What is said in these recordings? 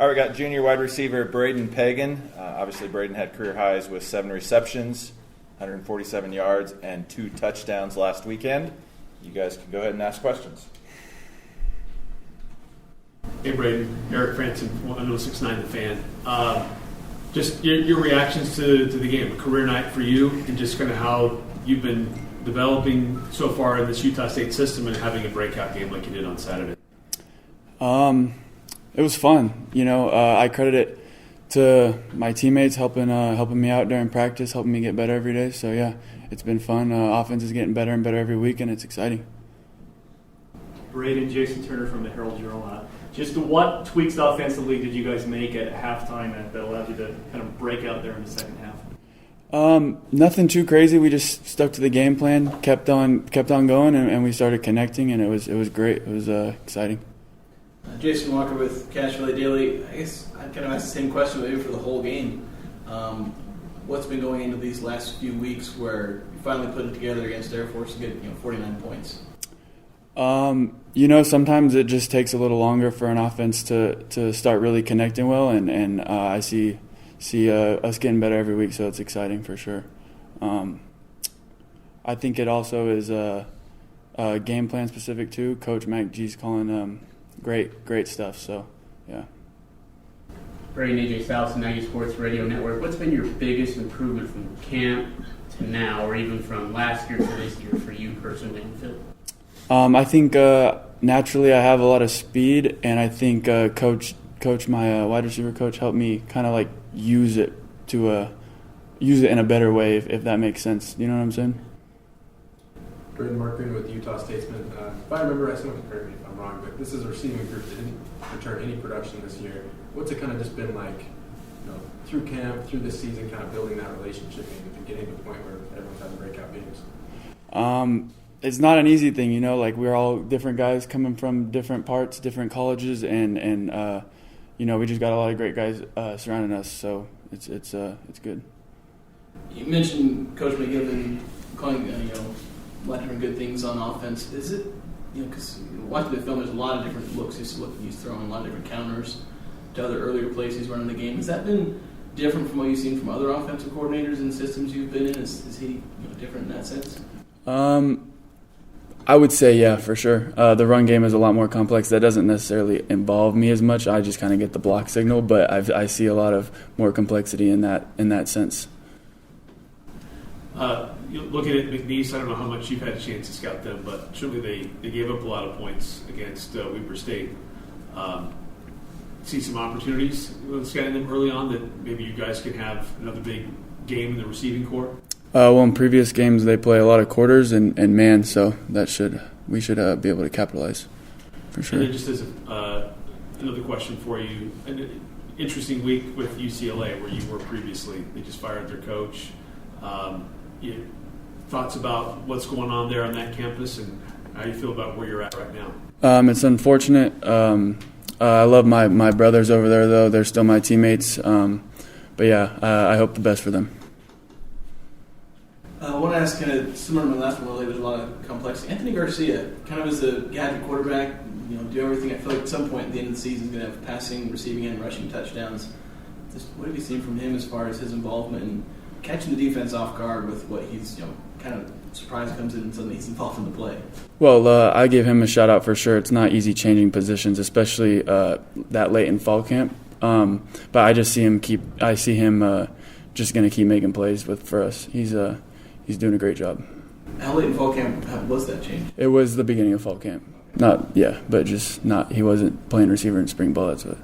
All right, we got junior wide receiver Braden Pegan. Obviously, Braden had career highs with 7 receptions, 147 yards, and 2 touchdowns last weekend. You guys can go ahead and ask questions. Hey, Braden. Eric Franson, 106.9 The Fan. Just your reactions to the game, a career night for you, and just kind of how you've been developing so far in this Utah State system and having a breakout game like you did on Saturday. It was fun. I credit it to my teammates helping me out during practice, helping me get better every day. So, yeah, it's been fun. Offense is getting better and better every week, and it's exciting. Braden, Jason Turner from the Herald-Journal. Just what tweaks offensively did you guys make at halftime that allowed you to kind of break out there in the second half? Nothing too crazy. We just stuck to the game plan, kept on going, and we started connecting, and it was great. It was exciting. Jason Walker with Cache Valley Daily. I guess I'd kind of ask the same question maybe for the whole game. What's been going into these last few weeks where you finally put it together against Air Force to get 49 points? Sometimes it just takes a little longer for an offense to start really connecting well, and I see us getting better every week, so it's exciting for sure. I think it also is game plan specific too. Coach Mac G's calling great stuff. So, yeah. Braden, AJ South, Nagy Sports Radio Network. What's been your biggest improvement from camp to now, or even from last year to this year for you personally in the field? I think naturally I have a lot of speed, and I think coach my wide receiver coach helped me kind of like use it in a better way, if that makes sense. You know what I'm saying? Braden Markin with Utah Statesman. If I remember right, someone can correct me if I'm wrong, but this is a receiving group that didn't return any production this year. What's it kind of just been like, through camp, through this season, kind of building that relationship and getting to the point where everyone's having breakout games? It's not an easy thing, like we're all different guys coming from different parts, different colleges, and we just got a lot of great guys surrounding us, so it's good. You mentioned Coach McGibbon calling a lot of different good things on offense. Is it, because watching the film, there's a lot of different looks he's throwing, a lot of different counters to other earlier plays he's running the game. Has that been different from what you've seen from other offensive coordinators in systems you've been in? Is he different in that sense? I would say, yeah, for sure. The run game is a lot more complex. That doesn't necessarily involve me as much. I just kind of get the block signal, but I see a lot of more complexity in that sense. Looking at McNeese, I don't know how much you've had a chance to scout them, but surely they gave up a lot of points against Weber State. See some opportunities scouting them early on that maybe you guys can have another big game in the receiving corps? In previous games they play a lot of quarters and man, so we should be able to capitalize for sure. And then just as another question for you, an interesting week with UCLA where you were previously. They just fired their coach. Thoughts about what's going on there on that campus and how you feel about where you're at right now? It's unfortunate. I love my brothers over there, though. They're still my teammates. But yeah, I hope the best for them. I want to ask kind of similar to my last one, there's a lot of complexity. Anthony Garcia, kind of as a gadget quarterback, do everything. I feel like at some point at the end of the season he's going to have passing, receiving, and rushing touchdowns. Just what have you seen from him as far as his involvement in catching the defense off guard with what he's, kind of surprise comes in and suddenly he's involved in the play? Well, I give him a shout out for sure. It's not easy changing positions, especially that late in fall camp. But I just see him just going to keep making plays for us. He's doing a great job. How late in fall camp was that change? It was the beginning of fall camp. He wasn't playing receiver in spring ball. That's what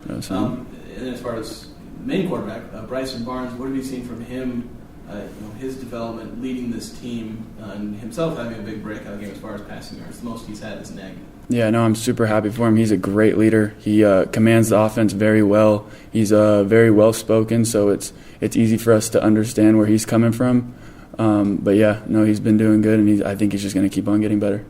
I was saying. And then as far as main quarterback, Bryson Barnes, what have you seen from him, his development, leading this team, and himself having a big breakout game as far as passing yards? The most he's had is Nagy. Yeah, no, I'm super happy for him. He's a great leader. He commands the offense very well. He's very well-spoken, so it's easy for us to understand where he's coming from. But yeah, no, he's been doing good, and I think he's just going to keep on getting better.